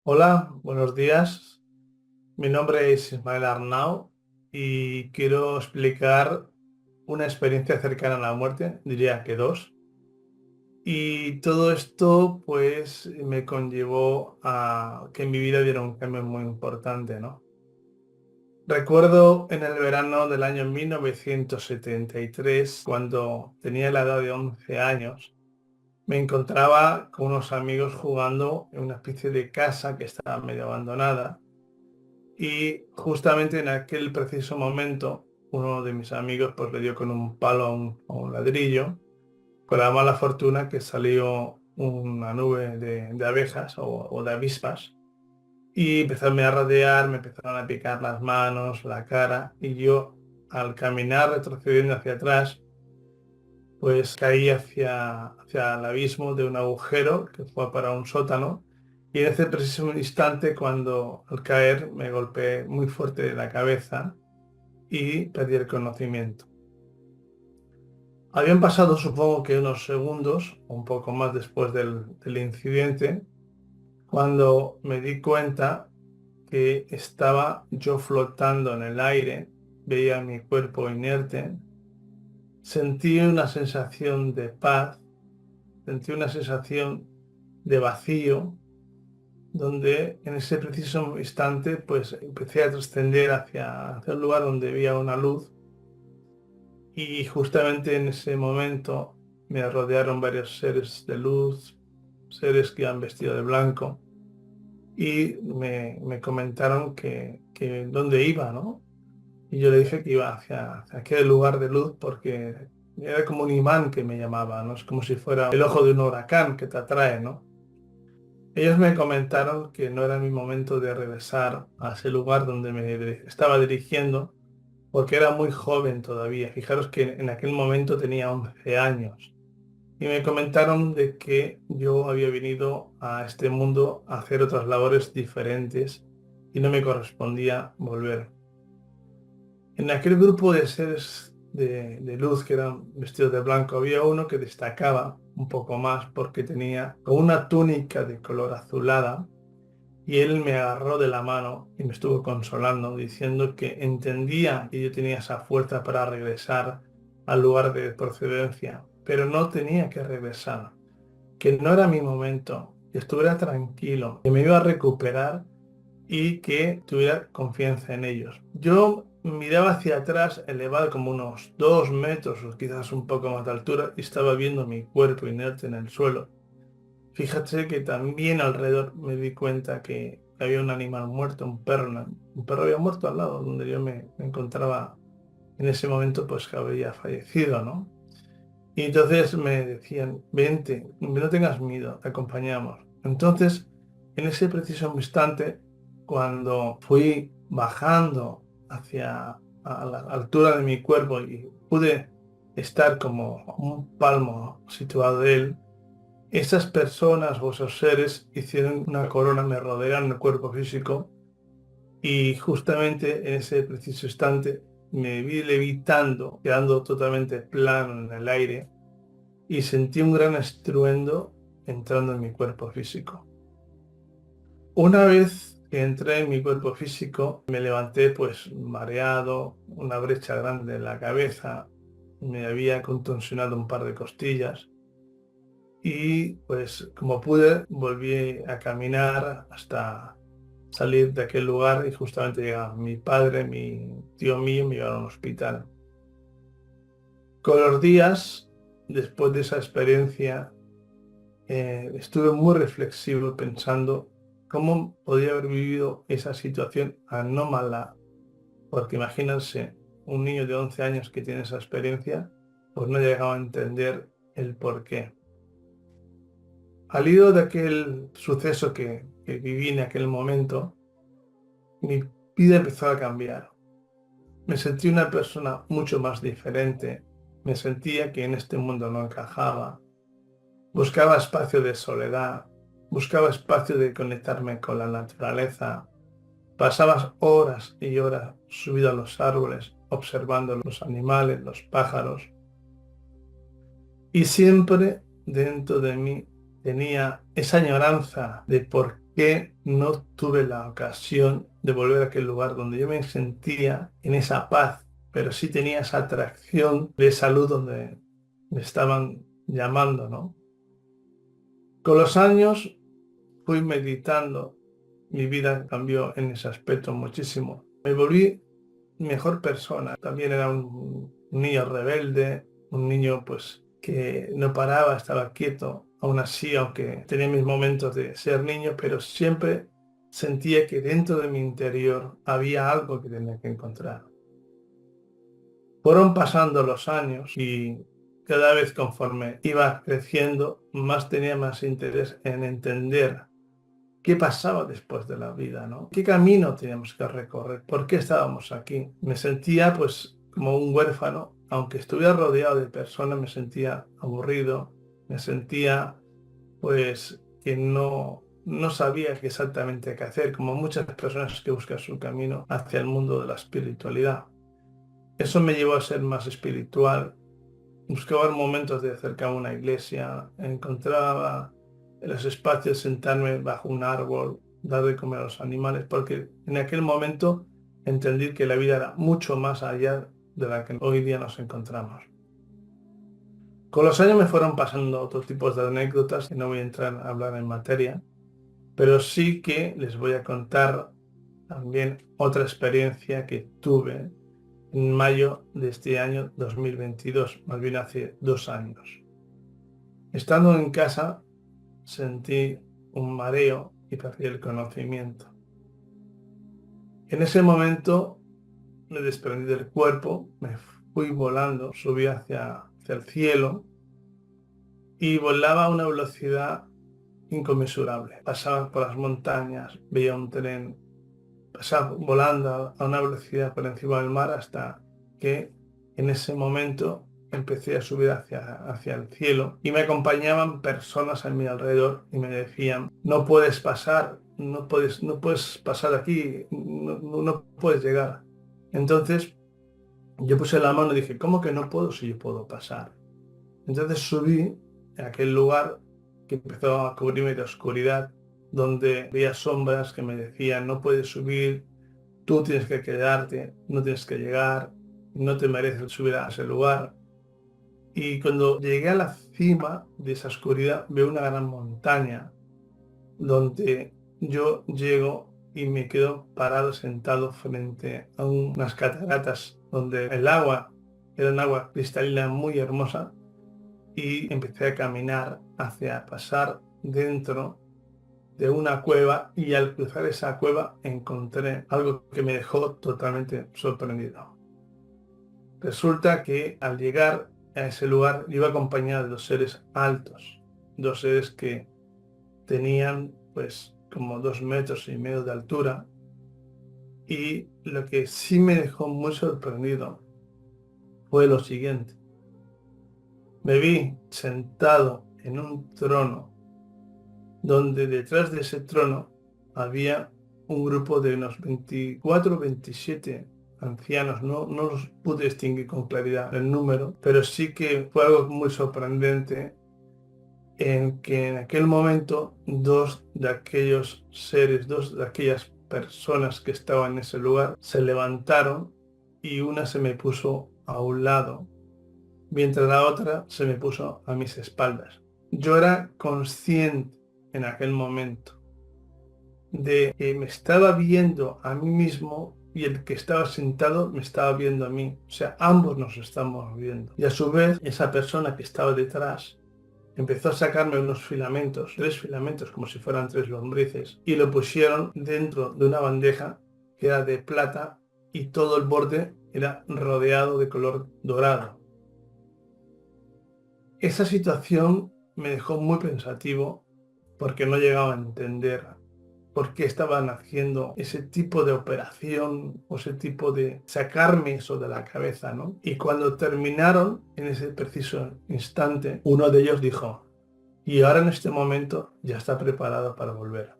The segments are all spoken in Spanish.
Hola, buenos días. Mi nombre es Ismael Arnau y quiero explicar una experiencia cercana a la muerte, diría que dos. Y todo esto pues me conllevó a que en mi vida diera un cambio muy importante, ¿no? Recuerdo en el verano del año 1973, cuando tenía la edad de 11 años, me encontraba con unos amigos jugando en una especie de casa que estaba medio abandonada. Y justamente en aquel preciso momento, uno de mis amigos pues le dio con un palo a un ladrillo, con la mala fortuna que salió una nube de abejas o de avispas y empezaron a rodear, me empezaron a picar las manos, la cara y yo al caminar retrocediendo hacia atrás, pues caí hacia el abismo de un agujero que fue para un sótano. Y en ese preciso instante, cuando al caer me golpeé muy fuerte la cabeza y perdí el conocimiento. Habían pasado, supongo que unos segundos, un poco más después del incidente, cuando me di cuenta que estaba yo flotando en el aire, veía mi cuerpo inerte, sentí una sensación de paz, sentí una sensación de vacío, donde en ese preciso instante pues empecé a trascender hacia un lugar donde había una luz y justamente en ese momento me rodearon varios seres de luz, seres que iban vestidos de blanco y me comentaron que dónde iba, ¿no? Y yo le dije que iba hacia aquel lugar de luz porque era como un imán que me llamaba, ¿no? Es como si fuera el ojo de un huracán que te atrae, ¿no? Ellos me comentaron que no era mi momento de regresar a ese lugar donde estaba dirigiendo, porque era muy joven todavía. Fijaros que en aquel momento tenía 11 años. Y me comentaron de que yo había venido a este mundo a hacer otras labores diferentes y no me correspondía volver. En aquel grupo de seres de luz que eran vestidos de blanco, había uno que destacaba un poco más porque tenía una túnica de color azulada y él me agarró de la mano y me estuvo consolando, diciendo que entendía que yo tenía esa fuerza para regresar al lugar de procedencia, pero no tenía que regresar, que no era mi momento, que estuviera tranquilo, que me iba a recuperar y que tuviera confianza en ellos. Yo miraba hacia atrás, elevado como unos 2 metros o quizás un poco más de altura, y estaba viendo mi cuerpo inerte en el suelo. Fíjate que también alrededor me di cuenta que había un animal muerto, un perro, un perro había muerto al lado donde yo me encontraba en ese momento, pues que había fallecido, ¿no? Y entonces me decían, vente, no tengas miedo, te acompañamos. Entonces, en ese preciso instante, cuando fui bajando hacia a la altura de mi cuerpo y pude estar como a un palmo situado de él, esas personas o esos seres hicieron una corona, me rodearon el cuerpo físico y justamente en ese preciso instante me vi levitando, quedando totalmente plano en el aire y sentí un gran estruendo entrando en mi cuerpo físico. Una vez que entré en mi cuerpo físico, me levanté pues mareado, una brecha grande en la cabeza, me había contusionado un par de costillas y pues como pude volví a caminar hasta salir de aquel lugar y justamente llegaba mi padre, mi tío mío, me llevaron al hospital. Con los días, después de esa experiencia, estuve muy reflexivo pensando cómo podía haber vivido esa situación anómala, porque imagínense, un niño de 11 años que tiene esa experiencia, pues no llegaba a entender el por qué. Al hilo de aquel suceso que viví en aquel momento, mi vida empezó a cambiar. Me sentí una persona mucho más diferente. Me sentía que en este mundo no encajaba. Buscaba espacio de soledad. Buscaba espacio de conectarme con la naturaleza. Pasaba horas y horas subido a los árboles, observando los animales, los pájaros. Y siempre dentro de mí tenía esa añoranza de por que no tuve la ocasión de volver a aquel lugar donde yo me sentía en esa paz, pero sí tenía esa atracción de salud donde me estaban llamando, ¿no? Con los años fui meditando, mi vida cambió en ese aspecto muchísimo. Me volví mejor persona. También era un niño rebelde, un niño pues que no paraba, estaba quieto. Aún así, aunque tenía mis momentos de ser niño, pero siempre sentía que dentro de mi interior había algo que tenía que encontrar. Fueron pasando los años y cada vez conforme iba creciendo, más tenía más interés en entender qué pasaba después de la vida, ¿no? ¿Qué camino teníamos que recorrer? ¿Por qué estábamos aquí? Me sentía pues como un huérfano, aunque estuviera rodeado de personas, me sentía aburrido, me sentía pues que no sabía qué exactamente qué hacer, como muchas personas que buscan su camino hacia el mundo de la espiritualidad. Eso me llevó a ser más espiritual. Buscaba momentos de acercarme a una iglesia, encontraba en los espacios sentarme bajo un árbol, dar de comer a los animales, porque en aquel momento entendí que la vida era mucho más allá de la que hoy día nos encontramos. Con los años me fueron pasando otros tipos de anécdotas, que no voy a entrar a hablar en materia, pero sí que les voy a contar también otra experiencia que tuve en mayo de este año 2022, más bien hace 2 años. Estando en casa, sentí un mareo y perdí el conocimiento. En ese momento me desprendí del cuerpo, me fui volando, subí hacia el cielo y volaba a una velocidad inconmensurable. Pasaba por las montañas, veía un tren, pasaba volando a una velocidad por encima del mar hasta que en ese momento empecé a subir hacia el cielo y me acompañaban personas a mi alrededor y me decían, no puedes pasar, no puedes pasar aquí, no puedes llegar. Entonces yo puse la mano y dije, ¿cómo que no puedo si yo puedo pasar? Entonces subí a aquel lugar que empezó a cubrirme de oscuridad, donde veía sombras que me decían, no puedes subir, tú tienes que quedarte, no tienes que llegar, no te mereces subir a ese lugar. Y cuando llegué a la cima de esa oscuridad, veo una gran montaña donde yo llego y me quedo parado sentado frente a unas cataratas donde el agua era un agua cristalina muy hermosa y empecé a caminar hacia pasar dentro de una cueva y al cruzar esa cueva encontré algo que me dejó totalmente sorprendido. Resulta que al llegar a ese lugar iba acompañado de dos seres altos, dos seres que tenían pues como 2,5 metros de altura y lo que sí me dejó muy sorprendido fue lo siguiente. Me vi sentado en un trono donde detrás de ese trono había un grupo de unos 24 o 27 ancianos. No los pude distinguir con claridad el número, pero sí que fue algo muy sorprendente en que en aquel momento dos de aquellos seres, dos de aquellas personas que estaban en ese lugar, se levantaron y una se me puso a un lado, mientras la otra se me puso a mis espaldas. Yo era consciente en aquel momento de que me estaba viendo a mí mismo y el que estaba sentado me estaba viendo a mí. O sea, ambos nos estamos viendo. Y a su vez, esa persona que estaba detrás empezó a sacarme unos filamentos, 3 filamentos, como si fueran 3 lombrices, y lo pusieron dentro de una bandeja que era de plata y todo el borde era rodeado de color dorado. Esa situación me dejó muy pensativo porque no llegaba a entender por qué estaban haciendo ese tipo de operación o ese tipo de sacarme eso de la cabeza, ¿no? Y cuando terminaron, en ese preciso instante, uno de ellos dijo, y ahora en este momento ya está preparado para volver.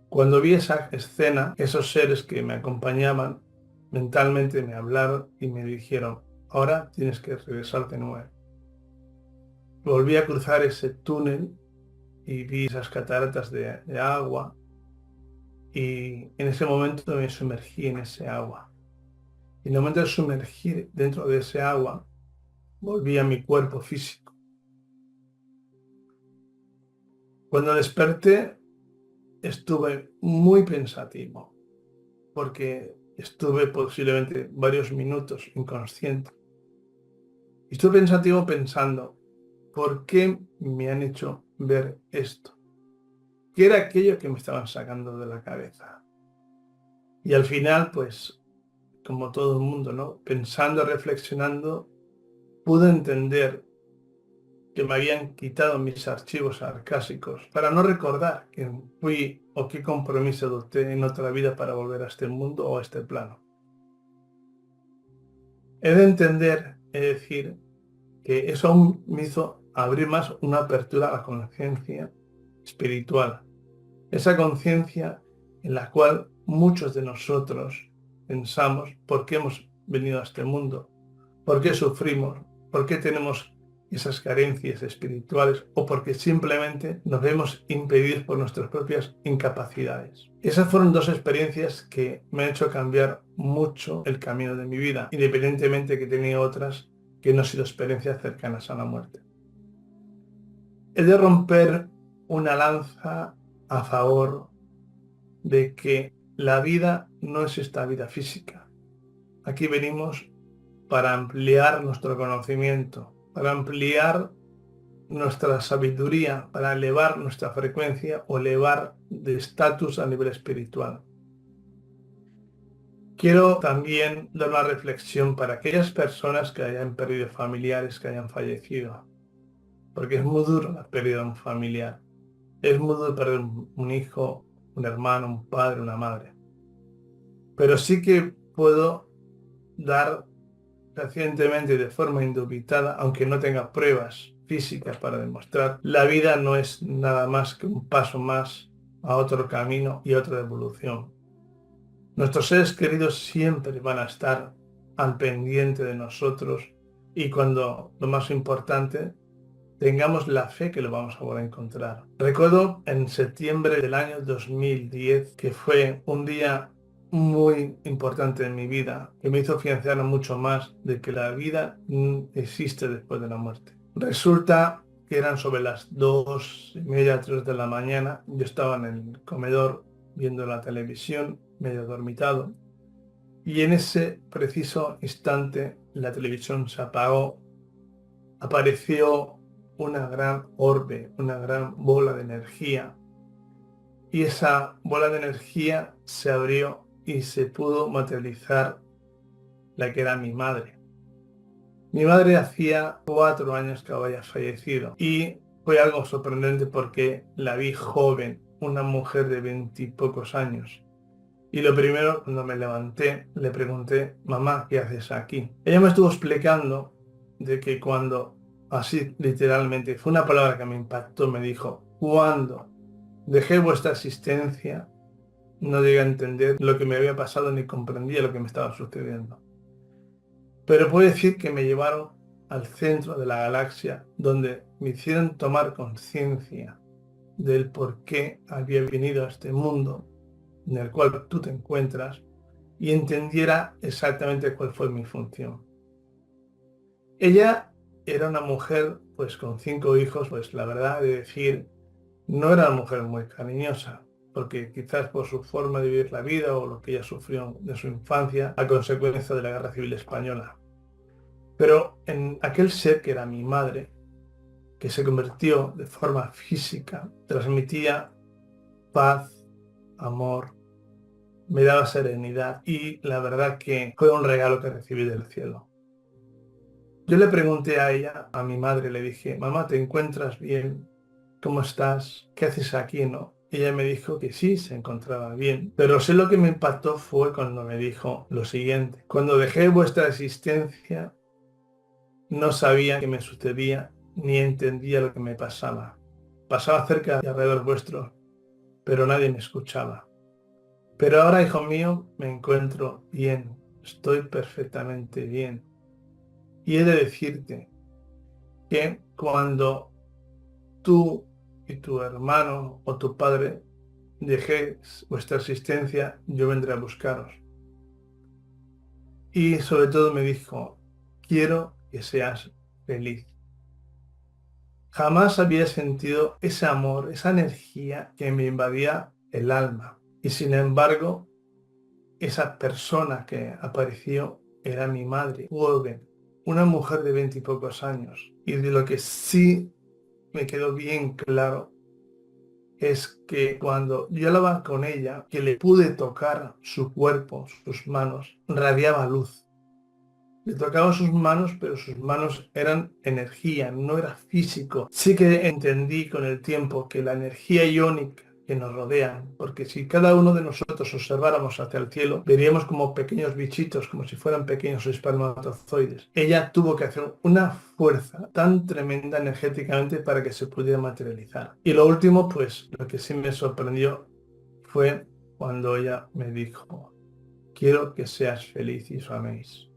Cuando vi esa escena, esos seres que me acompañaban mentalmente me hablaron y me dijeron, ahora tienes que regresar de nuevo. Volví a cruzar ese túnel y vi esas cataratas de agua y en ese momento me sumergí en ese agua. Y en el momento de sumergir dentro de ese agua, volví a mi cuerpo físico. Cuando desperté, estuve muy pensativo, porque estuve posiblemente varios minutos inconsciente. Y estuve pensativo pensando, ¿por qué me han hecho ver esto? ¿Qué era aquello que me estaban sacando de la cabeza? Y al final, pues, como todo el mundo, ¿no? Pensando, reflexionando, pude entender que me habían quitado mis archivos arcásicos para no recordar quién fui o qué compromiso adopté en otra vida para volver a este mundo o a este plano. He de entender, es decir, que eso aún me hizo abrir más una apertura a la conciencia espiritual. Esa conciencia en la cual muchos de nosotros pensamos por qué hemos venido a este mundo, por qué sufrimos, por qué tenemos esas carencias espirituales o porque simplemente nos vemos impedidos por nuestras propias incapacidades. Esas fueron dos experiencias que me han hecho cambiar mucho el camino de mi vida, independientemente que he tenido otras que no han sido experiencias cercanas a la muerte. He de romper una lanza a favor de que la vida no es esta vida física. Aquí venimos para ampliar nuestro conocimiento, para ampliar nuestra sabiduría, para elevar nuestra frecuencia o elevar de estatus a nivel espiritual. Quiero también dar una reflexión para aquellas personas que hayan perdido familiares, que hayan fallecido, porque es muy duro la pérdida de un familiar. Es muy duro perder un hijo, un hermano, un padre, una madre. Pero sí que puedo dar recientemente de forma indubitada, aunque no tenga pruebas físicas para demostrar, la vida no es nada más que un paso más a otro camino y otra evolución. Nuestros seres queridos siempre van a estar al pendiente de nosotros y cuando, lo más importante, tengamos la fe que lo vamos a volver a encontrar. Recuerdo en septiembre del año 2010 que fue un día muy importante en mi vida, que me hizo afianzar mucho más de que la vida existe después de la muerte. Resulta que eran sobre las 2:30, 3 de la mañana. Yo estaba en el comedor viendo la televisión, medio dormitado, y en ese preciso instante la televisión se apagó. Apareció una gran orbe, una gran bola de energía, y esa bola de energía se abrió y se pudo materializar la que era mi madre. Mi madre hacía 4 años que había fallecido y fue algo sorprendente porque la vi joven, una mujer de 20 y pocos años. Y lo primero, cuando me levanté, le pregunté, mamá, ¿qué haces aquí? Ella me estuvo explicando de que cuando, así literalmente, fue una palabra que me impactó, me dijo, cuando dejé vuestra existencia, no llegué a entender lo que me había pasado ni comprendía lo que me estaba sucediendo. Pero puedo decir que me llevaron al centro de la galaxia, donde me hicieron tomar conciencia del por qué había venido a este mundo en el cual tú te encuentras y entendiera exactamente cuál fue mi función. Ella era una mujer, pues con 5 hijos, pues la verdad de decir, no era una mujer muy cariñosa, porque quizás por su forma de vivir la vida o lo que ella sufrió de su infancia a consecuencia de la Guerra Civil Española. Pero en aquel ser que era mi madre, que se convirtió de forma física, transmitía paz, amor, me daba serenidad y la verdad que fue un regalo que recibí del cielo. Yo le pregunté a ella, a mi madre, le dije, mamá, ¿te encuentras bien? ¿Cómo estás? ¿Qué haces aquí, no? Ella me dijo que sí, se encontraba bien. Pero sé lo que me impactó fue cuando me dijo lo siguiente. Cuando dejé vuestra existencia, no sabía qué me sucedía ni entendía lo que me pasaba. Pasaba cerca y alrededor vuestro, pero nadie me escuchaba. Pero ahora, hijo mío, me encuentro bien, estoy perfectamente bien. Y he de decirte que cuando tú y tu hermano o tu padre dejéis vuestra existencia, yo vendré a buscaros. Y sobre todo me dijo, quiero que seas feliz. Jamás había sentido ese amor, esa energía que me invadía el alma. Y sin embargo, esa persona que apareció era mi madre, joven, una mujer de 20 y pocos años. Y de lo que sí me quedó bien claro es que cuando yo hablaba con ella, que le pude tocar su cuerpo, sus manos, radiaba luz. Le tocaba sus manos, pero sus manos eran energía, no era físico. Sí que entendí con el tiempo que la energía iónica que nos rodea, porque si cada uno de nosotros observáramos hacia el cielo, veríamos como pequeños bichitos, como si fueran pequeños espermatozoides. Ella tuvo que hacer una fuerza tan tremenda energéticamente para que se pudiera materializar. Y lo último, pues, lo que sí me sorprendió fue cuando ella me dijo, quiero que seas feliz y os améis.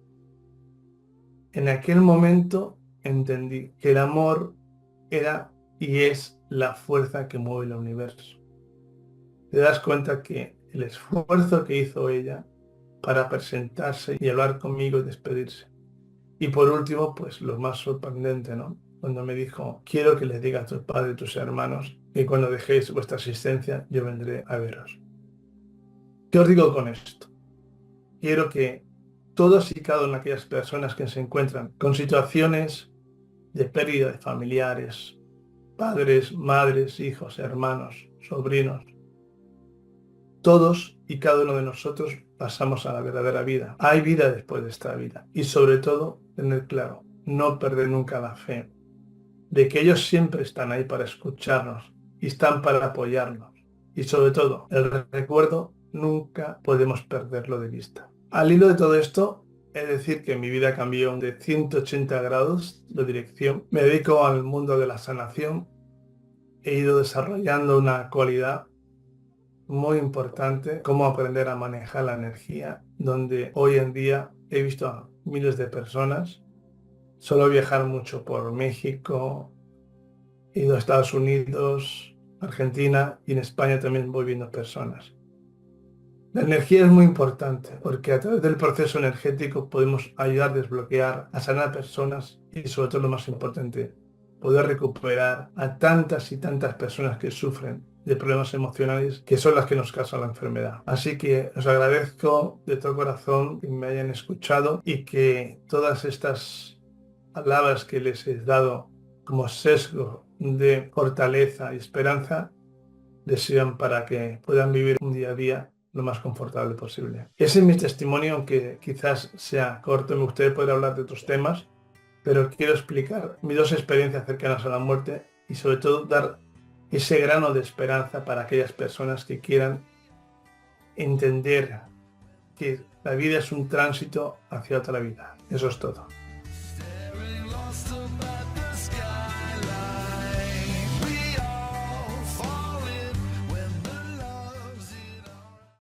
En aquel momento entendí que el amor era y es la fuerza que mueve el universo. Te das cuenta que el esfuerzo que hizo ella para presentarse y hablar conmigo y despedirse. Y por último, pues lo más sorprendente, ¿no? Cuando me dijo, quiero que les diga a tus padres y tus hermanos que cuando dejéis vuestra existencia yo vendré a veros. ¿Qué os digo con esto? Quiero que todos y cada una de aquellas personas que se encuentran con situaciones de pérdida de familiares, padres, madres, hijos, hermanos, sobrinos. Todos y cada uno de nosotros pasamos a la verdadera vida. Hay vida después de esta vida. Y sobre todo, tener claro, no perder nunca la fe de que ellos siempre están ahí para escucharnos y están para apoyarnos. Y sobre todo, el recuerdo nunca podemos perderlo de vista. Al hilo de todo esto, es decir que mi vida cambió de 180 grados de dirección. Me dedico al mundo de la sanación. He ido desarrollando una cualidad muy importante, cómo aprender a manejar la energía, donde hoy en día he visto a miles de personas. Suelo viajar mucho por México, he ido a Estados Unidos, Argentina y en España también voy viendo personas. La energía es muy importante porque a través del proceso energético podemos ayudar a desbloquear, a sanar personas y sobre todo lo más importante, poder recuperar a tantas y tantas personas que sufren de problemas emocionales que son las que nos causan la enfermedad. Así que os agradezco de todo corazón que me hayan escuchado y que todas estas palabras que les he dado como sesgo de fortaleza y esperanza les sirvan para que puedan vivir un día a día lo más confortable posible. Ese es mi testimonio, aunque quizás sea corto, me gustaría poder hablar de otros temas, pero quiero explicar mis dos experiencias cercanas a la muerte y sobre todo dar ese grano de esperanza para aquellas personas que quieran entender que la vida es un tránsito hacia otra vida. Eso es todo.